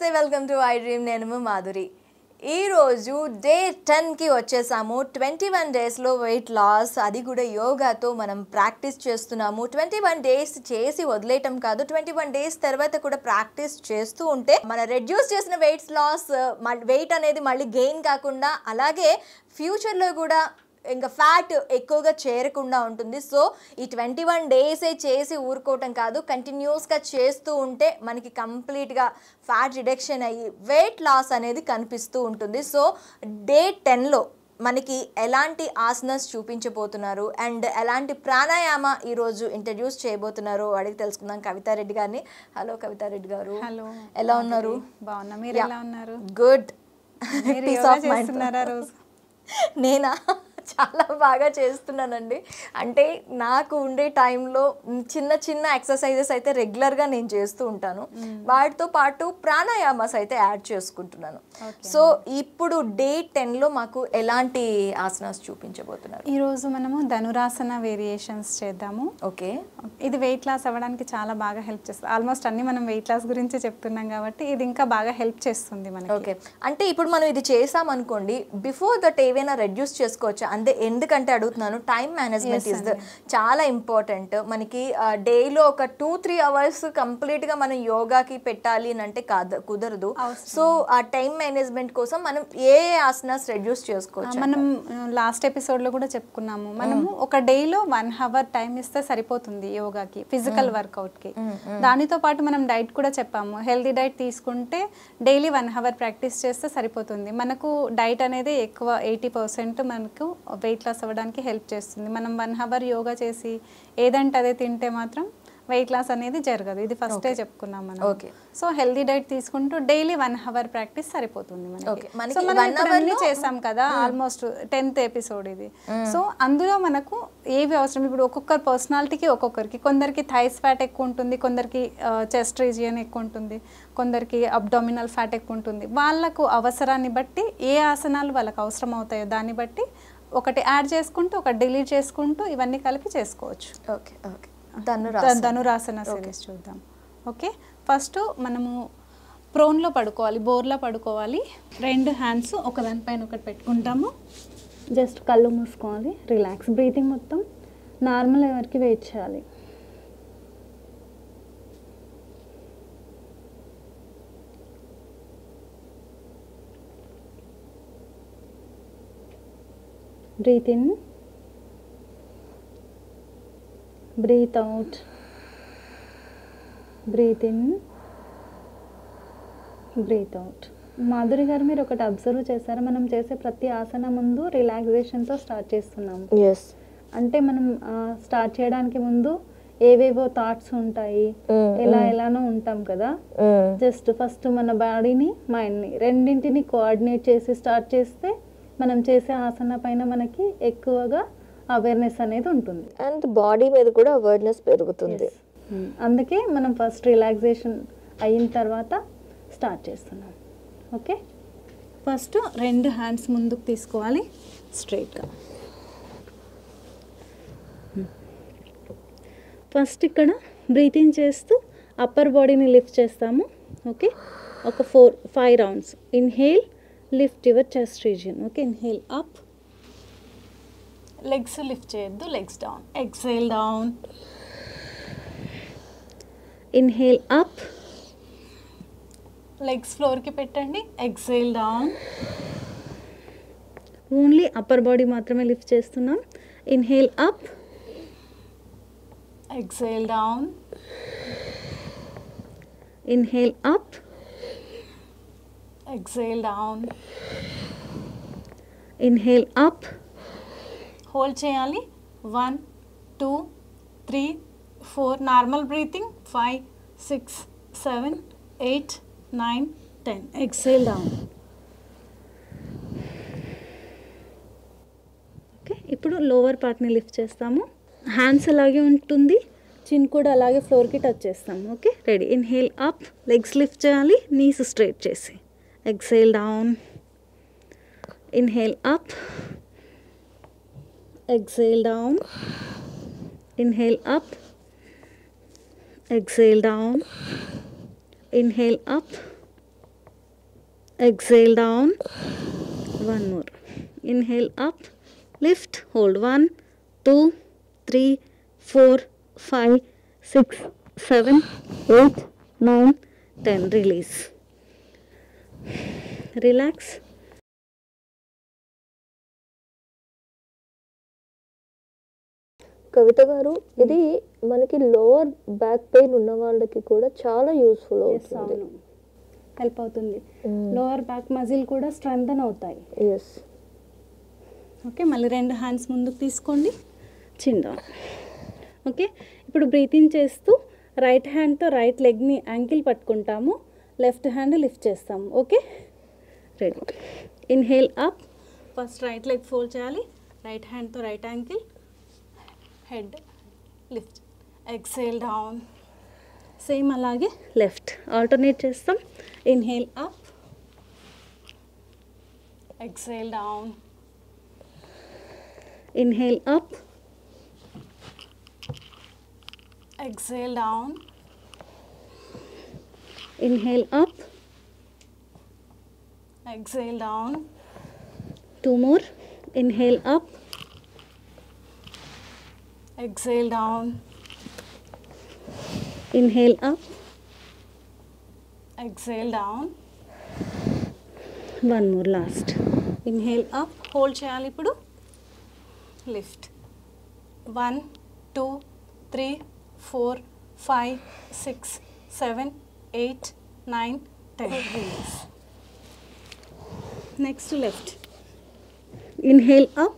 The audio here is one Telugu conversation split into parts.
నమస్తే వెల్కమ్ టు ఐ డ్రీమ్ నేను మాధురి ఈ రోజు డే 10 కి వచ్చేసాము 21 డేస్ లో వెయిట్ లాస్ అది కూడా యోగాతో మనం ప్రాక్టీస్ చేస్తున్నాము 21 డేస్ చేసి వదిలేయటం కాదు 21 డేస్ తర్వాత కూడా ప్రాక్టీస్ చేస్తూ ఉంటే మన రెడ్యూస్ చేసిన వెయిట్ అనేది మళ్ళీ గెయిన్ కాకుండా అలాగే ఫ్యూచర్ లో కూడా ఇంకా ఫ్యాట్ ఎక్కువగా చేరకుండా ఉంటుంది సో ఈ 21 డేసే చేసి ఊరుకోవటం కాదు కంటిన్యూస్గా చేస్తూ ఉంటే మనకి కంప్లీట్గా ఫ్యాట్ రిడక్షన్ అయ్యి వెయిట్ లాస్ అనేది కనిపిస్తూ ఉంటుంది సో డే 10లో మనకి ఎలాంటి ఆసనాస్ చూపించబోతున్నారు అండ్ ఎలాంటి ప్రాణాయామ ఈరోజు ఇంట్రడ్యూస్ చేయబోతున్నారు అడిగి తెలుసుకుందాం కవితారెడ్డి గారిని హలో కవితారెడ్డి గారు హలో ఎలా ఉన్నారు బాగున్నా మీరు ఎలా ఉన్నారు గుడ్ పీస్ ఆఫ్ మైండ్ రోజు నేనా చాలా బాగా చేస్తున్నానండి అంటే నాకు ఉండే టైంలో చిన్న చిన్న ఎక్సర్సైజెస్ అయితే రెగ్యులర్గా నేను చేస్తూ ఉంటాను వాటితో పాటు ప్రాణాయామాస్ అయితే యాడ్ చేసుకుంటున్నాను సో ఇప్పుడు డే 10లో మాకు ఎలాంటి ఆసనాస్ చూపించబోతున్నారు ఈరోజు మనము ధనురాసన వేరియేషన్స్ చేద్దాము ఓకే ఇది వెయిట్ లాస్ అవ్వడానికి చాలా బాగా హెల్ప్ చేస్తుంది ఆల్మోస్ట్ అన్ని మనం వెయిట్ లాస్ గురించి చెప్తున్నాం కాబట్టి ఇది ఇంకా బాగా హెల్ప్ చేస్తుంది మనకి ఓకే అంటే ఇప్పుడు మనం ఇది చేసామనుకోండి బిఫోర్ దట్ ఏవైనా రెడ్యూస్ చేసుకోవచ్చు అంటే ఎందుకంటే అడుగుతున్నాను టైం మేనేజ్మెంట్ ఇస్ చాలా ఇంపార్టెంట్ మనకి డేలో ఒక 2-3 అవర్స్ కంప్లీట్గా మనం యోగాకి పెట్టాలి అని అంటే కుదరదు సో ఆ టైం మేనేజ్మెంట్ కోసం మనం ఏ ఆసనాస్ రెడ్యూస్ చేసుకోవచ్చు మనం లాస్ట్ ఎపిసోడ్లో కూడా చెప్పుకున్నాము మనము ఒక డేలో 1 అవర్ టైం ఇస్తే సరిపోతుంది యోగాకి ఫిజికల్ వర్కౌట్కి దానితో పాటు మనం డైట్ కూడా చెప్పాము హెల్తీ డైట్ తీసుకుంటే డైలీ 1 అవర్ ప్రాక్టీస్ చేస్తే సరిపోతుంది మనకు డైట్ అనేది ఎక్కువ 80% మనకు వెయిట్ లాస్ అవ్వడానికి హెల్ప్ చేస్తుంది మనం 1 అవర్ యోగా చేసి ఏదంటే అదే తింటే మాత్రం వెయిట్ లాస్ అనేది జరగదు ఇది ఫస్టే చెప్పుకున్నాం మనం సో హెల్తీ డైట్ తీసుకుంటూ డైలీ 1 అవర్ ప్రాక్టీస్ సరిపోతుంది మనకి సో మనం ఇప్పుడు చేసాం కదా ఆల్మోస్ట్ 10th ఎపిసోడ్ ఇది సో అందులో మనకు ఏవి అవసరం ఇప్పుడు ఒక్కొక్కరు పర్సనాలిటీకి ఒక్కొక్కరికి కొందరికి థైస్ ఫ్యాట్ ఎక్కువ ఉంటుంది కొందరికి చెస్ట్ రీజియన్ ఎక్కువ ఉంటుంది కొందరికి అబ్డామినల్ ఫ్యాట్ ఎక్కువ ఉంటుంది వాళ్ళకు అవసరాన్ని బట్టి ఏ ఆసనాలు వాళ్ళకి అవసరం అవుతాయో దాన్ని బట్టి ఒకటి యాడ్ చేసుకుంటూ ఒకటి డిలీట్ చేసుకుంటూ ఇవన్నీ కలిపి చేసుకోవచ్చు ఓకే ఓకే ధనురాసన సిరీస్ చూద్దాం ఓకే ఫస్ట్ మనము ప్రోన్లో పడుకోవాలి బోర్లో పడుకోవాలి 2 హ్యాండ్స్ ఒకదానిపైన ఒకటి పెట్టుకుంటాము జస్ట్ కళ్ళు మూసుకోవాలి రిలాక్స్ బ్రీతింగ్ మొత్తం నార్మల్ ఎవరికి వెయిట్ చేయాలి breathe in breathe out breathe in breathe out Madhuri గారు మీరు ఒకటి అబ్జర్వ్ చేశారు మనం చేసే ప్రతి ఆసన ముందు రిలాక్సేషన్తో స్టార్ట్ చేస్తున్నాము అంటే మనం స్టార్ట్ చేయడానికి ముందు ఏవేవో థాట్స్ ఉంటాయి ఎలానో ఉంటాం కదా జస్ట్ ఫస్ట్ మన బాడీని మైండ్ని రెండింటిని కోఆర్డినేట్ చేసి స్టార్ట్ చేస్తే మనం చేసే ఆసన పైన మనకి ఎక్కువగా అవేర్నెస్ అనేది ఉంటుంది అండ్ బాడీ మీద కూడా అవేర్నెస్ పెరుగుతుంది అందుకే మనం ఫస్ట్ రిలాక్సేషన్ అయిన తర్వాత స్టార్ట్ చేస్తున్నాం ఓకే ఫస్ట్ 2 హ్యాండ్స్ ముందుకు తీసుకోవాలి స్ట్రైట్గా ఫస్ట్ ఇక్కడ బ్రీతింగ్ చేస్తూ అప్పర్ బాడీని లిఫ్ట్ చేస్తాము ఓకే ఒక 4-5 rounds inhale lift your chest region okay inhale up legs lift cheyaddu legs down exhale down inhale up legs floor ki pettandi exhale down only upper body maatrame lift chestunnam inhale up exhale down inhale up exhale down inhale up hold cheyali 1 2 3 4 normal breathing 5 6 7 8 9 10 exhale down okay ఇప్పుడు లోవర్ పార్ట్ని లిఫ్ట్ చేస్తాము హ్యాండ్స్ అలాగే ఉంటుంది చిన్ కూడా అలాగే ఫ్లోర్కి టచ్ చేస్తాము okay ready inhale up legs lift చేయాలి నీస్ స్ట్రైట్ చేసి exhale down inhale up exhale down inhale up exhale down inhale up exhale down. One more. Inhale up, lift, hold. 1, 2, 3, 4, 5, 6, 7, 8, 9, 10. Release. Relax. కవిత గారు, ఇది మనకి లోవర్ బ్యాక్ పెయిన్ ఉన్న వాళ్ళకి కూడా చాలా యూస్ఫుల్ అవుతుంది. హెల్ప్ అవుతుంది. లోవర్ బ్యాక్ మజిల్ కూడా స్ట్రెంథన్ అవుతాయి. ఎస్. ఓకే, మళ్ళీ 2 హ్యాండ్స్ ముందుకు తీసుకోండి, చిన్ డౌన్. ఓకే, ఇప్పుడు బ్రీతింగ్ చేస్తూ రైట్ హ్యాండ్తో రైట్ లెగ్ని యాంకిల్ పట్టుకుంటాము, లెఫ్ట్ హ్యాండ్ లిఫ్ట్ చేస్తాము. Okay, ready. Inhale up, first right leg fold చేయాలి, రైట్ హ్యాండ్తో right ankle, head lift. Exhale down. Same అలాగే లెఫ్ట్ ఆల్టర్నేట్ చేస్తాం. Inhale up, exhale down. Inhale up, exhale down. Inhale up, exhale down. 2 more. Inhale up, exhale down. Inhale up, exhale down. One more, last. Inhale up, hold cheyali ipudu, lift. 1, 2, 3, 4, 5, 6, 7, 8, 9, 10. Release. Next to left. Inhale up.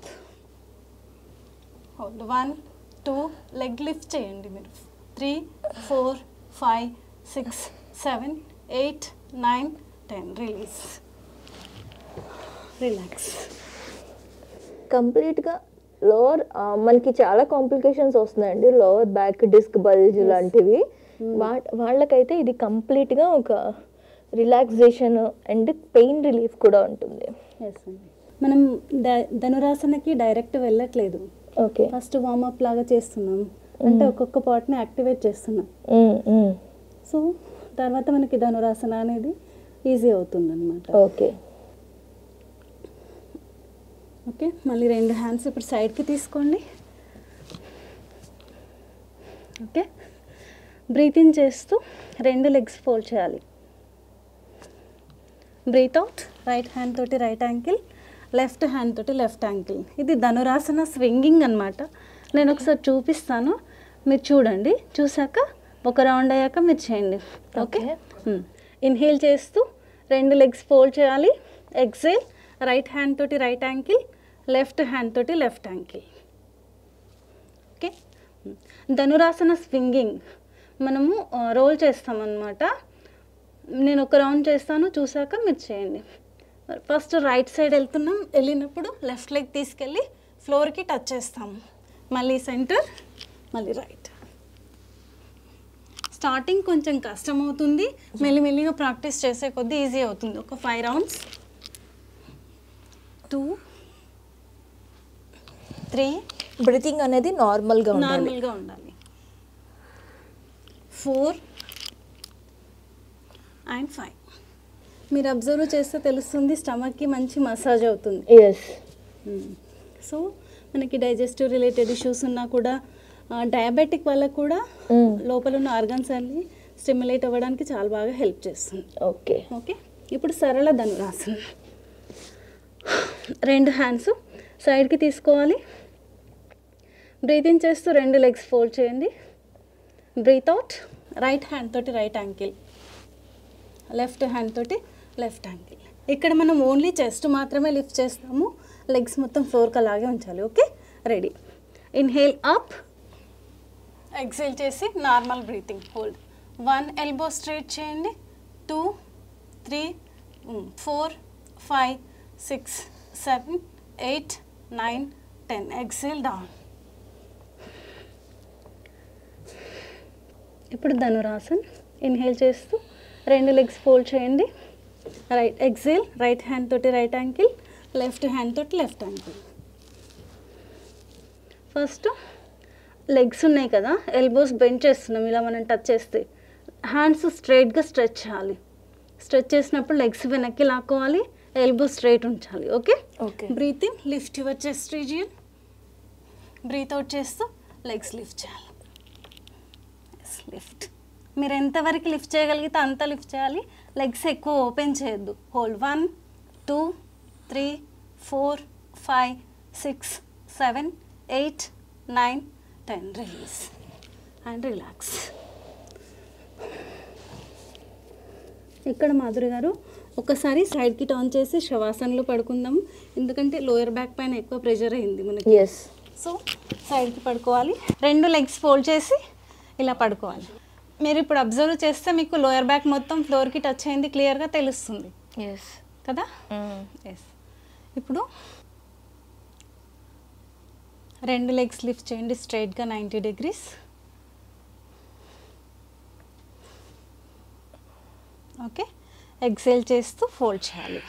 Hold. 1, 2, leg lift cheyandi మీరు. 3, 4, 5, 6, 7, 8, 9, 10. Release. Relax. కంప్లీట్గా లోవర్ మనకి చాలా కాంప్లికేషన్స్ వస్తున్నాయండి, లోవర్ బ్యాక్ డిస్క్ బల్జ్ లాంటివి. వాళ్ళకైతే ఇది కంప్లీట్గా ఒక రిలాక్సేషన్ అండ్ పెయిన్ రిలీఫ్ కూడా ఉంటుంది. మనం ధనురాసనకి డైరెక్ట్ వెళ్ళట్లేదు. ఓకే, ఫస్ట్ వార్మప్ లాగా చేస్తున్నాం, అంటే ఒక్కొక్క పార్ట్ని యాక్టివేట్ చేస్తున్నాం. సో తర్వాత మనకి ధనురాసన అనేది ఈజీ అవుతుంది అనమాట. ఓకే ఓకే, మళ్ళీ 2 హ్యాండ్స్ ఇప్పుడు సైడ్కి తీసుకోండి. ఓకే, బ్రీతింగ్ చేస్తూ 2 లెగ్స్ ఫోల్డ్ చేయాలి. బ్రీత్ అవుట్, రైట్ హ్యాండ్ తోటి రైట్ యాంకిల్, లెఫ్ట్ హ్యాండ్ తోటి లెఫ్ట్ యాంకిల్. ఇది ధనురాసన స్వింగింగ్ అనమాట. నేను ఒకసారి చూపిస్తాను, మీరు చూడండి. చూసాక ఒక రౌండ్ అయ్యాక మీరు చేయండి. ఓకే, ఇన్హేల్ చేస్తూ 2 లెగ్స్ ఫోల్డ్ చేయాలి. ఎక్సేల్, రైట్ హ్యాండ్ తోటి రైట్ యాంకిల్, లెఫ్ట్ హ్యాండ్ తోటి left ankle. Okay, Dhanurasana swinging మనము రోల్ చేస్తామన్నమాట. నేను ఒక రౌండ్ చేస్తాను, చూసాక మీరు చేయండి. ఫస్ట్ రైట్ సైడ్ వెళ్తున్నాం, వెళ్ళినప్పుడు లెఫ్ట్ లెగ్ తీసుకెళ్ళి ఫ్లోర్కి టచ్ చేస్తాము, మళ్ళీ సెంటర్, మళ్ళీ రైట్. స్టార్టింగ్ కొంచెం కష్టం అవుతుంది, మెల్లిమెల్లిగా ప్రాక్టీస్ చేసే కొద్దీ ఈజీ అవుతుంది. ఒక 5 రౌండ్స్. 2, 3. బ్రీతింగ్ అనేది నార్మల్గా ఉండాలి. 4 and 5. మీరు అబ్జర్వ్ చేస్తే తెలుస్తుంది, స్టమక్కి మంచి మసాజ్ అవుతుంది. ఎస్. సో మనకి డైజెస్టివ్ రిలేటెడ్ ఇష్యూస్ ఉన్నా కూడా, డయాబెటిక్ వాళ్ళకు కూడా లోపల ఉన్న ఆర్గన్స్ అన్ని స్టిమ్యులేట్ అవ్వడానికి చాలా బాగా హెల్ప్ చేస్తుంది. ఓకే ఓకే, ఇప్పుడు సరళ ధనురాసన. 2 హ్యాండ్స్ సైడ్కి తీసుకోవాలి. బ్రీతింగ్ చేస్తూ 2 లెగ్స్ ఫోల్డ్ చేయండి. బ్రీత్ అవుట్, రైట్ హ్యాండ్ తోటి రైట్ యాంకిల్, లెఫ్ట్ హ్యాండ్ తోటి లెఫ్ట్ యాంకిల్. ఇక్కడ మనం ఓన్లీ చెస్ట్ మాత్రమే లిఫ్ట్ చేస్తాము, లెగ్స్ మొత్తం ఫ్లోర్కి అలాగే ఉంచాలి. Okay, ready. Inhale up, exhale చేసి normal breathing. Hold. 1 elbow straight చేయండి. 2, 3, 4, 5, 6, 7, 8, 9, 10. Exhale down. ఇప్పుడు ధనురాసన్. ఇన్హేల్ చేస్తూ 2 లెగ్స్ ఫోల్డ్ చేయండి. రైట్ ఎక్సేల్, రైట్ హ్యాండ్ తోటి రైట్ యాంకిల్, లెఫ్ట్ హ్యాండ్ తోటి లెఫ్ట్ యాంకిల్. ఫస్ట్ లెగ్స్ ఉన్నాయి కదా, ఎల్బోస్ బెండ్ చేస్తున్నాం, ఇలా మనం టచ్ చేస్తే హ్యాండ్స్ స్ట్రైట్గా స్ట్రెచ్ చేయాలి. స్ట్రెచ్ చేసినప్పుడు లెగ్స్ వెనక్కి లాక్కోవాలి, ఎల్బో స్ట్రైట్ ఉంచాలి. Okay, okay. Breathe in, lift your chest region. Breathe out చేస్తూ లెగ్స్ లిఫ్ట్ చేయాలి. లిఫ్ట్. మీరు ఎంతవరకు లిఫ్ట్ చేయగలిగితే అంత లిఫ్ట్ చేయాలి. లెగ్స్ ఎక్కువ ఓపెన్ చేయొద్దు. హోల్డ్ 1 2 3 4 5 6 7 8 9 10. Release and relax. ఇక్కడ మాధురి గారు ఒకసారి సైడ్కి టర్న్ చేసి శవాసనలో పడుకుందాము, ఎందుకంటే లోయర్ బ్యాక్ పైన ఎక్కువ ప్రెషర్ అయింది మనకి. ఎస్. సో సైడ్కి పడుకోవాలి, 2 లెగ్స్ ఫోల్డ్ చేసి ఇలా పడుకోవాలి. మీరు ఇప్పుడు అబ్జర్వ్ చేస్తే మీకు లోయర్ బ్యాక్ మొత్తం ఫ్లోర్కి టచ్ అయింది క్లియర్గా తెలుస్తుంది. ఎస్ కదా. ఎస్. ఇప్పుడు 2 లెగ్స్ లిఫ్ట్ చేయండి స్ట్రైట్గా 90 degrees. ఓకే, ఎక్సేల్ చేస్తూ ఫోల్డ్ చేయాలి.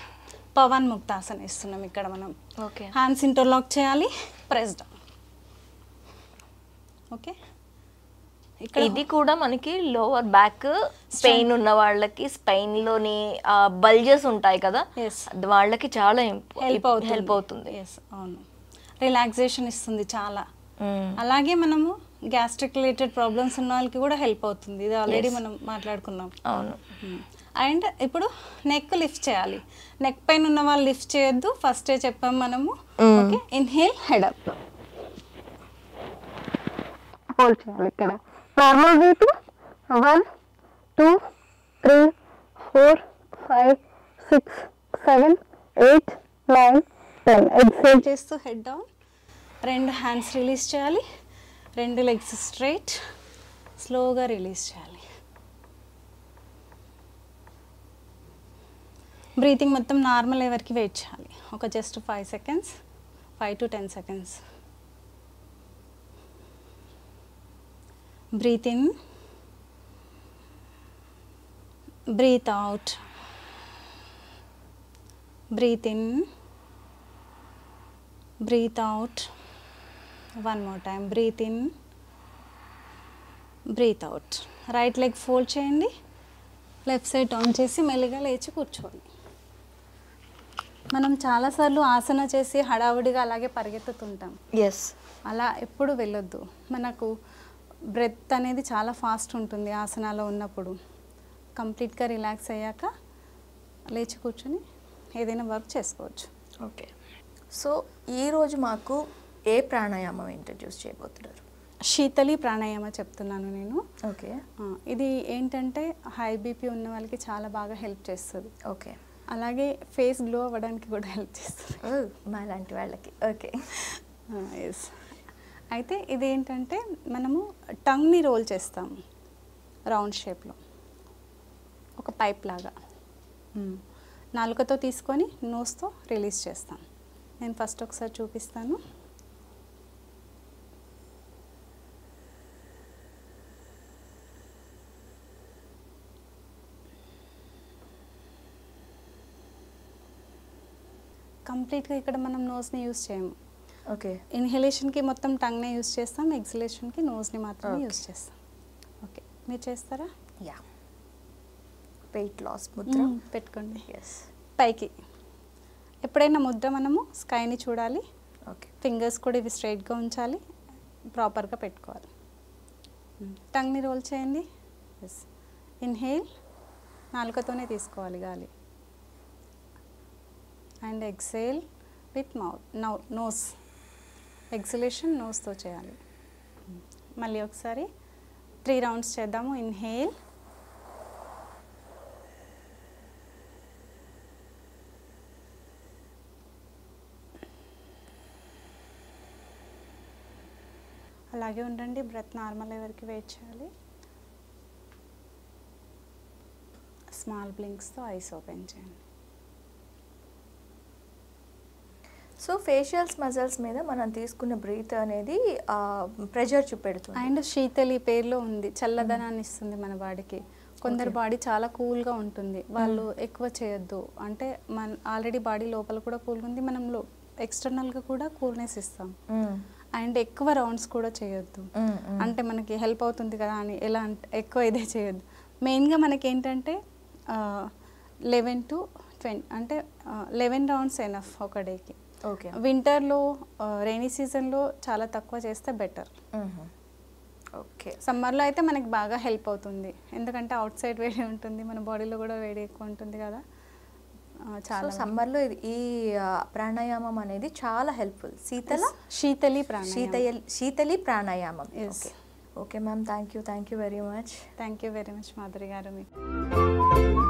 పవన్ ముక్తాసన ఇస్తున్నాం ఇక్కడ మనం. ఓకే. హ్యాండ్స్ ఇంటర్లాక్ చేయాలి, ప్రెస్ డౌన్. ఓకే, ఇక్కడ ఇది కూడా మనకి లోవర్ బ్యాక్ పెయిన్ ఉన్న వాళ్ళకి, స్పైన్లోని బల్జెస్ ఉంటాయి కదా, వాళ్ళకి చాలా హెల్ప్ అవుతుంది. ఎస్, అవును, రిలాక్సేషన్ ఇస్తుంది చాలా. అలాగే మనము గ్యాస్ట్రిక్ రిలేటెడ్ ప్రాబ్లమ్స్ ఉన్న వాళ్ళకి కూడా హెల్ప్ అవుతుంది. ఇది ఆల్రెడీ మనం మాట్లాడుకున్నాం. అవును. అండ్ ఇప్పుడు నెక్ లిఫ్ట్ చేయాలి. నెక్ పైన ఉన్న వాళ్ళు లిఫ్ట్ చేయొద్దు, ఫస్టే చెప్పాం మనము. Okay, inhale, head up, hold చేయాలి. ఇక్కడ నార్మల్ బ్రీత్ 1 2 3 4 5 6 7 8 9 10. ఎక్సేల్ చేస్తూ హెడ్ డౌన్. 2 హ్యాండ్స్ రిలీజ్ చేయాలి, 2 లెగ్స్ స్ట్రైట్, స్లోగా రిలీజ్ చేయాలి. బ్రీతింగ్ మొత్తం నార్మల్ ఎవరికి వెయిట్ చేయాలి. ఒక just 5 seconds, 5 to 10 seconds. Breathe in, breathe out, breathe in, breathe out. One more time, breathe in, breathe out. Right leg fold చేయండి, లెఫ్ట్ సైడ్ టర్న్ చేసి మెల్లిగా లేచి కూర్చోండి. మనం చాలాసార్లు ఆసన చేసి హడావుడిగా అలాగే పరిగెత్తుతుంటాం. ఎస్, అలా ఎప్పుడు వెళ్ళొద్దు. మనకు బ్రెత్ అనేది చాలా ఫాస్ట్ ఉంటుంది ఆసనాలో ఉన్నప్పుడు. కంప్లీట్గా రిలాక్స్ అయ్యాక లేచి కూర్చొని ఏదైనా వర్క్ చేసుకోవచ్చు. ఓకే. సో ఈరోజు మాకు ఏ ప్రాణాయామం ఇంట్రడ్యూస్ చేయబోతున్నారు? శీతలి ప్రాణాయామ చెప్తున్నాను నేను. ఓకే. ఇది ఏంటంటే హై బీపీ ఉన్న వాళ్ళకి చాలా బాగా హెల్ప్ చేస్తుంది. ఓకే. అలాగే ఫేస్ గ్లో అవ్వడానికి కూడా హెల్ప్ చేస్తుంది మా లాంటి వాళ్ళకి. ఓకే. ఎస్. అయితే ఇదేంటంటే మనము టంగ్ని రోల్ చేస్తాము రౌండ్ షేప్లో, ఒక పైప్ లాగా. నాలుకతో తీసుకొని నోస్తో రిలీజ్ చేస్తాం. నేను ఫస్ట్ ఒకసారి చూపిస్తాను. కంప్లీట్గా ఇక్కడ మనం నోస్ని యూజ్ చేయము. ఓకే. ఇన్హలేషన్కి మొత్తం టంగ్నే యూజ్ చేస్తాం, ఎక్సలేషన్కి నోస్ని మాత్రమే యూజ్ చేస్తాం. ఓకే, మీరు చేస్తారా? యా. వెయిట్ లాస్ ముద్ర పెట్టుకోండి. ఎస్. పైకి ఎప్పుడైనా ముద్ర మనము స్కైని చూడాలి. ఓకే. ఫింగర్స్ కూడా ఇవి స్ట్రైట్గా ఉంచాలి, ప్రాపర్గా పెట్టుకోవాలి. టంగ్ని రోల్ చేయండి. ఎస్. ఇన్హేల్, నాలుకతోనే తీసుకోవాలి గాలి. And exhale with mouth, nose. Exhalation నోస్తో చేయాలి. మళ్ళీ ఒకసారి 3 rounds చేద్దాము. ఇన్హేల్, అలాగే ఉండండి. బ్రెత్ నార్మల్ ఎవరికి వెయిట్ చేయాలి. స్మాల్ బ్లింక్స్తో ఐస్ ఓపెన్ చేయండి. సో ఫేషియల్స్ మజిల్స్ మీద మనం తీసుకున్న బ్రీత్ అనేది ప్రెషర్ చూపెడుతుంది. అండ్ శీతలి పేరులో ఉంది, చల్లదనాన్ని ఇస్తుంది మన బాడీకి. కొందరు బాడీ చాలా కూల్గా ఉంటుంది, వాళ్ళు ఎక్కువ చేయొద్దు. అంటే మన ఆల్రెడీ బాడీ లోపల కూడా కూల్గా ఉంది, మనం ఎక్స్టర్నల్గా కూడా కూల్నెస్ ఇస్తాం. అండ్ ఎక్కువ రౌండ్స్ కూడా చేయొద్దు, అంటే మనకి హెల్ప్ అవుతుంది కదా అని ఎలా అంటే ఎక్కువ ఇదే చేయొద్దు. మెయిన్గా మనకి ఏంటంటే 11 to 20 అంటే 11 రౌండ్స్ ఎనఫ్ ఒక డేకి. ఓకే. వింటర్లో రైనీ సీజన్లో చాలా తక్కువ చేస్తే బెటర్. ఓకే. సమ్మర్లో అయితే మనకి బాగా హెల్ప్ అవుతుంది, ఎందుకంటే అవుట్ సైడ్ వేడి ఉంటుంది, మన బాడీలో కూడా వేడి ఎక్కువ ఉంటుంది కదా. చాలా సమ్మర్లో ఈ ప్రాణాయామం అనేది చాలా హెల్ప్ఫుల్. శీతలి ప్రాణాయామం. Okay ma'am, thank you very much. Thank you very much Madhuri గారు. మీకు